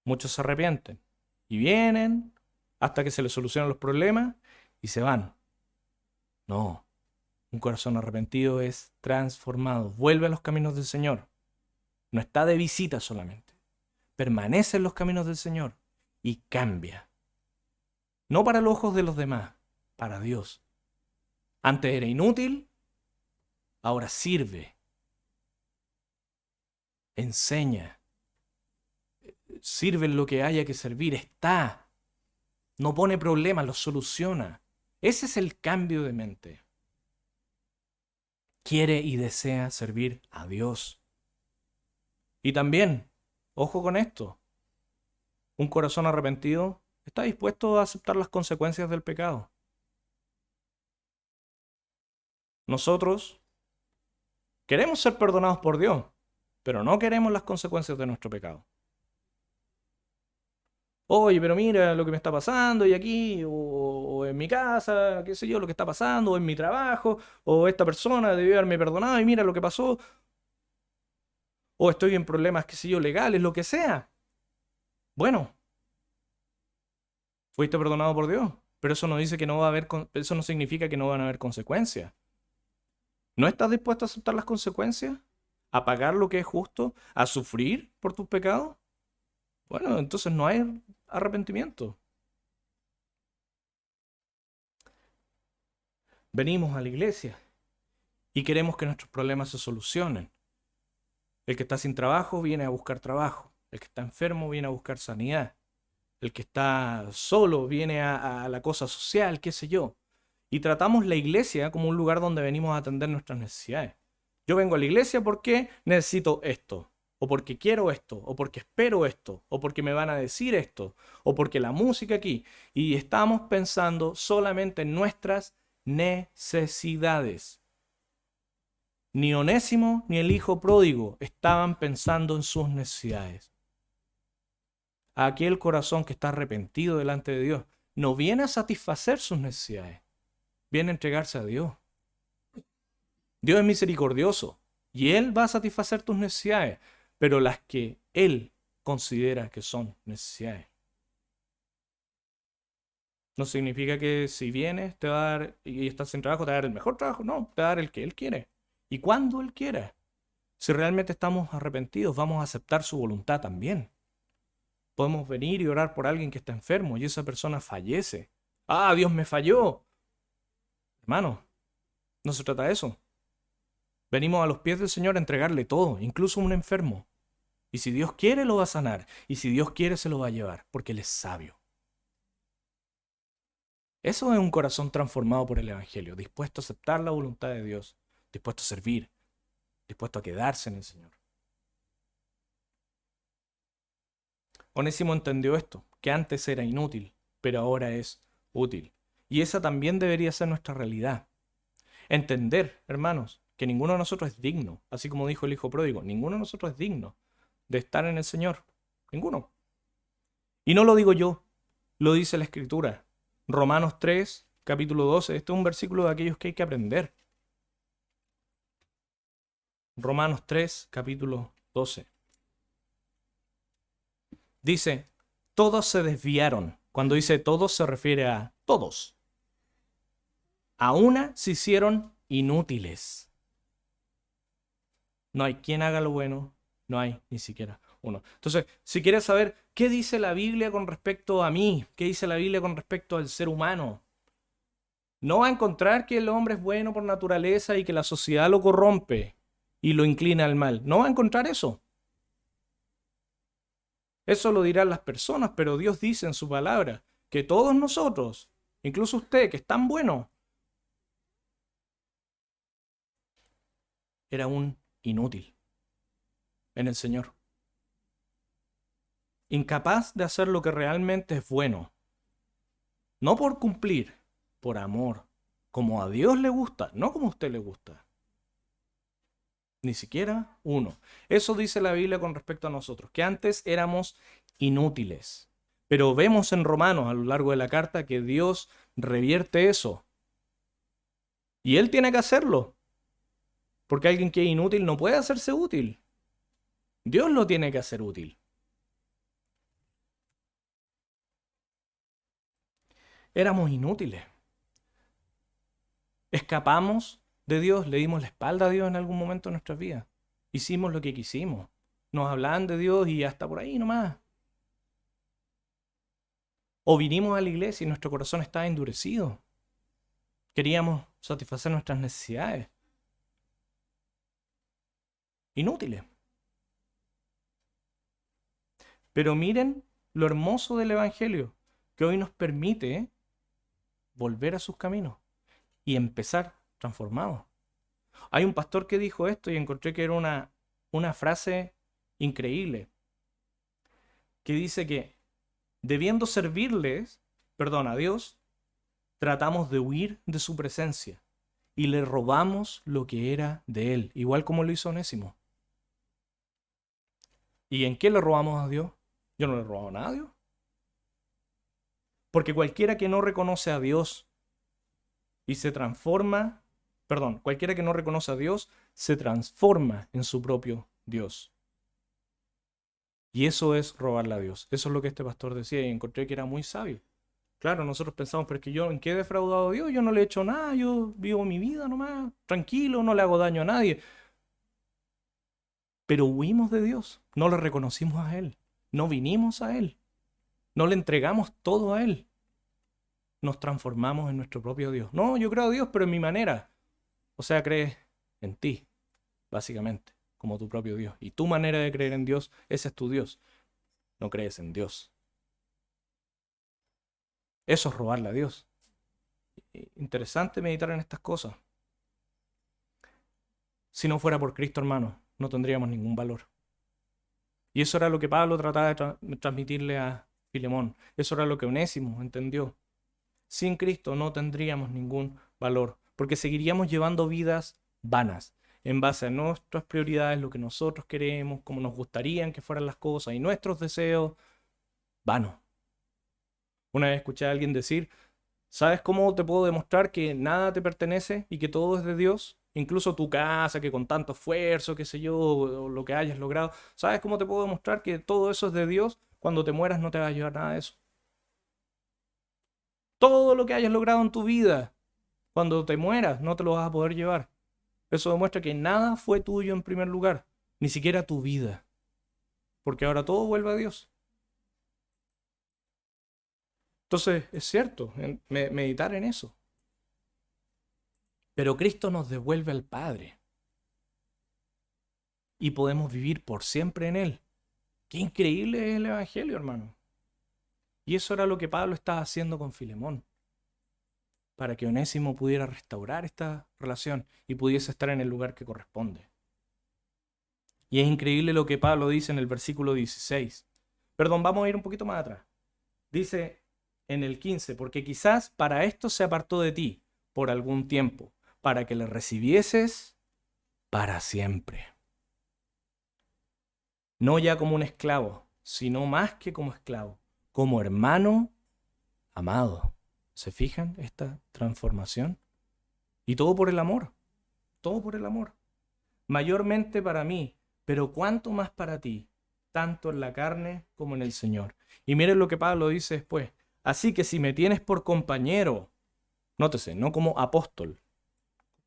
Muchos se arrepienten y vienen hasta que se les solucionan los problemas y se van. No, un corazón arrepentido es transformado. Vuelve a los caminos del Señor. No está de visita solamente. Permanece en los caminos del Señor y cambia. No para los ojos de los demás, para Dios. Antes era inútil, ahora sirve. Enseña. Sirve en lo que haya que servir. Está. No pone problemas, los soluciona. Ese es el cambio de mente. Quiere y desea servir a Dios. Y también, ojo con esto, un corazón arrepentido está dispuesto a aceptar las consecuencias del pecado. Nosotros queremos ser perdonados por Dios, pero no queremos las consecuencias de nuestro pecado. Oye, pero mira lo que me está pasando y aquí, o en mi casa, qué sé yo, lo que está pasando, o en mi trabajo, o esta persona debió haberme perdonado y mira lo que pasó, o estoy en problemas, qué sé yo, legales, lo que sea. Bueno, fuiste perdonado por Dios, pero eso no dice que no va a haber, eso no significa que no van a haber consecuencias. ¿No estás dispuesto a aceptar las consecuencias? ¿A pagar lo que es justo? ¿A sufrir por tus pecados? Bueno, entonces no hay arrepentimiento. Venimos a la iglesia y queremos que nuestros problemas se solucionen. El que está sin trabajo viene a buscar trabajo. El que está enfermo viene a buscar sanidad. El que está solo viene a la cosa social, qué sé yo. Y tratamos la iglesia como un lugar donde venimos a atender nuestras necesidades. Yo vengo a la iglesia porque necesito esto, o porque quiero esto, o porque espero esto, o porque me van a decir esto, o porque la música aquí. Y estamos pensando solamente en nuestras necesidades. Ni Onésimo ni el hijo pródigo estaban pensando en sus necesidades. Aquel corazón que está arrepentido delante de Dios no viene a satisfacer sus necesidades, viene a entregarse a Dios. Dios es misericordioso y Él va a satisfacer tus necesidades, pero las que Él considera que son necesidades. No significa que si vienes te va a dar y estás sin trabajo, te va a dar el mejor trabajo, no, te va a dar el que Él quiere y cuando Él quiera. Si realmente estamos arrepentidos, vamos a aceptar su voluntad también. Podemos venir y orar por alguien que está enfermo y esa persona fallece. ¡Ah, Dios me falló! Hermano, no se trata de eso. Venimos a los pies del Señor a entregarle todo, incluso a un enfermo. Y si Dios quiere, lo va a sanar. Y si Dios quiere, se lo va a llevar, porque Él es sabio. Eso es un corazón transformado por el Evangelio, dispuesto a aceptar la voluntad de Dios, dispuesto a servir, dispuesto a quedarse en el Señor. Onésimo entendió esto, que antes era inútil, pero ahora es útil. Y esa también debería ser nuestra realidad. Entender, hermanos, que ninguno de nosotros es digno, así como dijo el hijo pródigo, ninguno de nosotros es digno de estar en el Señor. Ninguno. Y no lo digo yo, lo dice la Escritura. Romanos 3, capítulo 12. Este es un versículo de aquellos que hay que aprender. Romanos 3, capítulo 12. Dice, todos se desviaron. Cuando dice todos se refiere a todos. A una se hicieron inútiles. No hay quien haga lo bueno, no hay ni siquiera uno. Entonces, si quieres saber qué dice la Biblia con respecto a mí, qué dice la Biblia con respecto al ser humano, no va a encontrar que el hombre es bueno por naturaleza y que la sociedad lo corrompe y lo inclina al mal. No va a encontrar eso. Eso lo dirán las personas, pero Dios dice en su palabra que todos nosotros, incluso usted que es tan bueno, era un inútil en el Señor. Incapaz de hacer lo que realmente es bueno. No por cumplir, por amor. Como a Dios le gusta, no como a usted le gusta. Ni siquiera uno. Eso dice la Biblia con respecto a nosotros, que antes éramos inútiles. Pero vemos en Romanos a lo largo de la carta que Dios revierte eso. Y Él tiene que hacerlo. Porque alguien que es inútil no puede hacerse útil. Dios lo tiene que hacer útil. Éramos inútiles. Escapamos de Dios, le dimos la espalda a Dios en algún momento de nuestras vidas. Hicimos lo que quisimos. Nos hablaban de Dios y hasta por ahí nomás. O vinimos a la iglesia y nuestro corazón estaba endurecido. Queríamos satisfacer nuestras necesidades. Inútiles. Pero miren lo hermoso del Evangelio, que hoy nos permite volver a sus caminos y empezar transformados. Hay un pastor que dijo esto y encontré que era una frase increíble, que dice que debiendo servirles, a Dios, tratamos de huir de su presencia y le robamos lo que era de él, igual como lo hizo Onésimo. ¿Y en qué le robamos a Dios? Yo no le he robado nada a Dios. Porque cualquiera que no reconoce a Dios y se transforma, cualquiera que no reconoce a Dios se transforma en su propio Dios. Y eso es robarle a Dios. Eso es lo que este pastor decía y encontré que era muy sabio. Claro, nosotros pensamos, pero es que yo en qué he defraudado a Dios, yo no le he hecho nada, yo vivo mi vida nomás, tranquilo, no le hago daño a nadie. Pero huimos de Dios, no le reconocimos a Él, no vinimos a Él, no le entregamos todo a Él. Nos transformamos en nuestro propio Dios. No, yo creo a Dios, pero en mi manera. O sea, crees en ti, básicamente, como tu propio Dios. Y tu manera de creer en Dios, ese es tu Dios. No crees en Dios. Eso es robarle a Dios. Interesante meditar en estas cosas. Si no fuera por Cristo, hermano, no tendríamos ningún valor. Y eso era lo que Pablo trataba de transmitirle a Filemón. Eso era lo que Onésimo entendió. Sin Cristo no tendríamos ningún valor, porque seguiríamos llevando vidas vanas, en base a nuestras prioridades, lo que nosotros queremos, como nos gustarían que fueran las cosas y nuestros deseos, vanos. Una vez escuché a alguien decir, ¿sabes cómo te puedo demostrar que nada te pertenece y que todo es de Dios? Incluso tu casa, que con tanto esfuerzo, qué sé yo, o lo que hayas logrado. ¿Sabes cómo te puedo demostrar que todo eso es de Dios? Cuando te mueras no te va a llevar nada de eso. Todo lo que hayas logrado en tu vida, cuando te mueras, no te lo vas a poder llevar. Eso demuestra que nada fue tuyo en primer lugar, ni siquiera tu vida. Porque ahora todo vuelve a Dios. Entonces, es cierto, meditar en eso. Pero Cristo nos devuelve al Padre. Y podemos vivir por siempre en Él. Qué increíble es el Evangelio, hermano. Y eso era lo que Pablo estaba haciendo con Filemón, para que Onésimo pudiera restaurar esta relación y pudiese estar en el lugar que corresponde. Y es increíble lo que Pablo dice en el versículo 16. Vamos a ir un poquito más atrás. Dice en el 15, porque quizás para esto se apartó de ti por algún tiempo, para que le recibieses para siempre. No ya como un esclavo, sino más que como esclavo, como hermano amado. ¿Se fijan esta transformación? Y todo por el amor, todo por el amor. Mayormente para mí, pero cuánto más para ti, tanto en la carne como en el Señor. Y miren lo que Pablo dice después. Así que si me tienes por compañero, nótese, no como apóstol,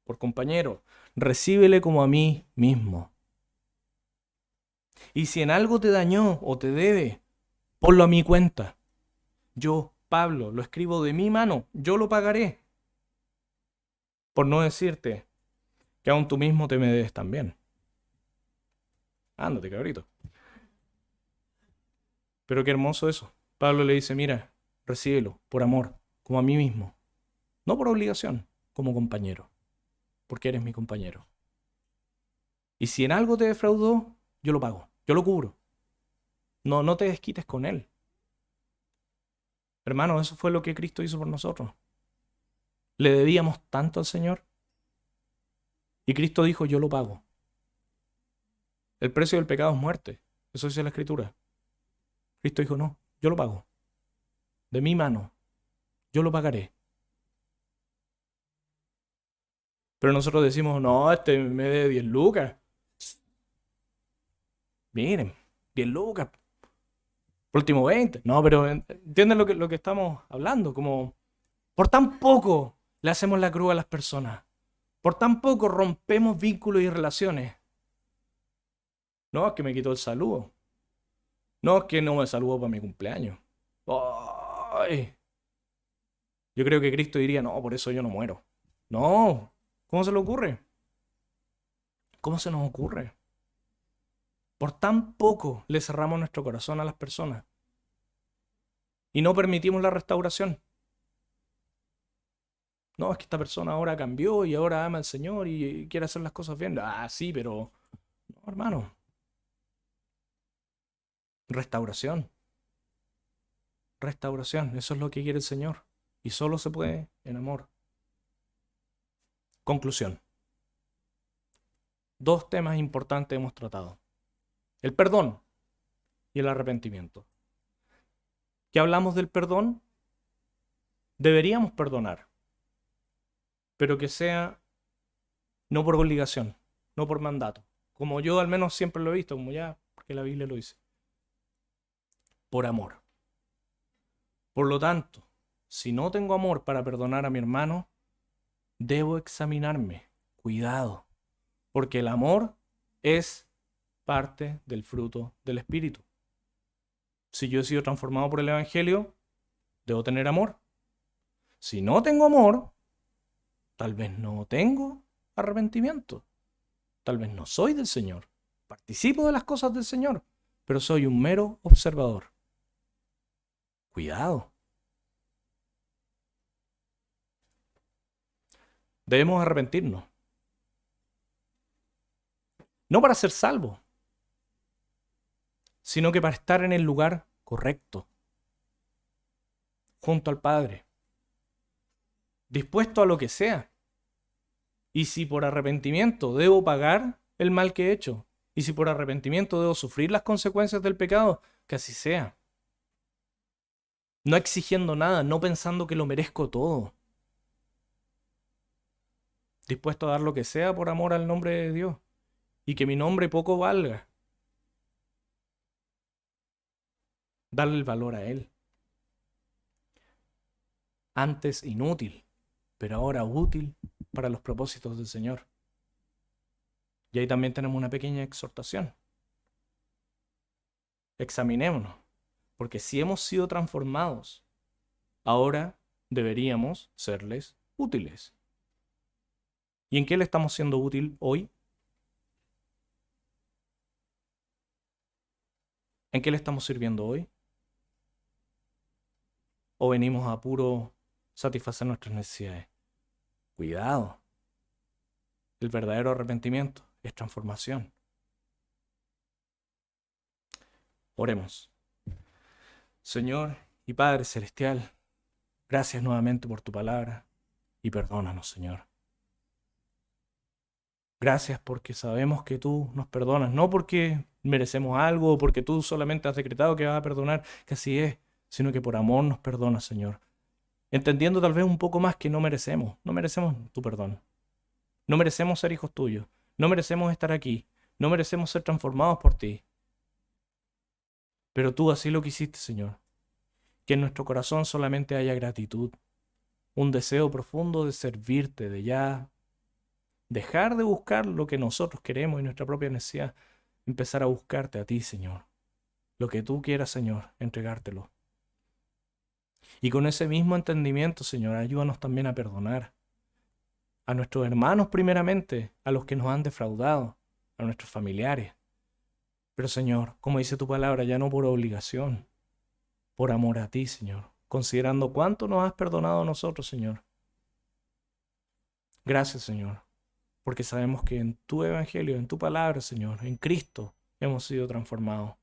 por compañero, recíbele como a mí mismo. Y si en algo te dañó o te debe, ponlo a mi cuenta. Yo, Pablo, lo escribo de mi mano, yo lo pagaré. Por no decirte que aún tú mismo te me debes también. Ándate, cabrito. Pero qué hermoso eso. Pablo le dice, mira, recíbelo por amor, como a mí mismo. No por obligación, como compañero, porque eres mi compañero. Y si en algo te defraudó, yo lo pago, yo lo cubro. No te desquites con él. Hermano, eso fue lo que Cristo hizo por nosotros. Le debíamos tanto al Señor. Y Cristo dijo, yo lo pago. El precio del pecado es muerte. Eso dice la Escritura. Cristo dijo, no, yo lo pago. De mi mano, yo lo pagaré. Pero nosotros decimos, no, este me debe 10 lucas. Miren, 10 lucas. Por último 20. No, pero entienden lo que estamos hablando. Como por tan poco le hacemos la cruz a las personas. Por tan poco rompemos vínculos y relaciones. No, es que me quitó el saludo. No, es que no me saludó para mi cumpleaños. ¡Ay! Yo creo que Cristo diría, no, por eso yo no muero. No, ¿cómo se le ocurre? ¿Cómo se nos ocurre? Por tan poco le cerramos nuestro corazón a las personas y no permitimos la restauración. No, es que esta persona ahora cambió y ahora ama al Señor y quiere hacer las cosas bien. Ah, sí, pero no, hermano. Restauración. Restauración. Eso es lo que quiere el Señor. Y solo se puede en amor. Conclusión. 2 temas importantes hemos tratado. El perdón y el arrepentimiento. ¿Qué hablamos del perdón? Deberíamos perdonar, pero que sea no por obligación, no por mandato. Como yo al menos siempre lo he visto, como ya, porque la Biblia lo dice. Por amor. Por lo tanto, si no tengo amor para perdonar a mi hermano, debo examinarme. Cuidado, porque el amor es parte del fruto del Espíritu. Si yo he sido transformado por el Evangelio, debo tener amor. Si no tengo amor, tal vez no tengo arrepentimiento. Tal vez no soy del Señor. Participo de las cosas del Señor, pero soy un mero observador. Cuidado. Debemos arrepentirnos. No para ser salvos, sino que para estar en el lugar correcto, junto al Padre, dispuesto a lo que sea. Y si por arrepentimiento debo pagar el mal que he hecho, y si por arrepentimiento debo sufrir las consecuencias del pecado, que así sea. No exigiendo nada, no pensando que lo merezco todo. Dispuesto a dar lo que sea por amor al nombre de Dios. Y que mi nombre poco valga. Darle el valor a Él. Antes inútil, pero ahora útil para los propósitos del Señor. Y ahí también tenemos una pequeña exhortación. Examinémonos, porque si hemos sido transformados, ahora deberíamos serles útiles. ¿Y en qué le estamos siendo útil hoy? ¿En qué le estamos sirviendo hoy? ¿O venimos a puro satisfacer nuestras necesidades? Cuidado. El verdadero arrepentimiento es transformación. Oremos. Señor y Padre Celestial, gracias nuevamente por tu palabra y perdónanos, Señor. Gracias porque sabemos que tú nos perdonas, no porque merecemos algo o porque tú solamente has decretado que vas a perdonar, que así es, sino que por amor nos perdonas, Señor. Entendiendo tal vez un poco más que no merecemos tu perdón. No merecemos ser hijos tuyos, no merecemos estar aquí, no merecemos ser transformados por ti. Pero tú así lo quisiste, Señor. Que en nuestro corazón solamente haya gratitud, un deseo profundo de servirte, de ya dejar de buscar lo que nosotros queremos y nuestra propia necesidad, empezar a buscarte a ti, Señor. Lo que tú quieras, Señor, entregártelo. Y con ese mismo entendimiento, Señor, ayúdanos también a perdonar a nuestros hermanos primeramente, a los que nos han defraudado, a nuestros familiares. Pero, Señor, como dice tu palabra, ya no por obligación, por amor a ti, Señor, considerando cuánto nos has perdonado a nosotros, Señor. Gracias, Señor. porque sabemos que en tu evangelio, en tu palabra, Señor, en Cristo, hemos sido transformados.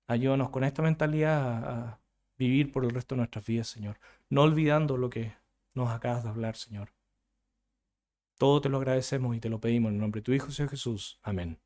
Ayúdanos con esta mentalidad a vivir por el resto de nuestras vidas, Señor, no olvidando lo que nos acabas de hablar, Señor. Todo te lo agradecemos y te lo pedimos en el nombre de tu Hijo, Señor Jesús. Amén.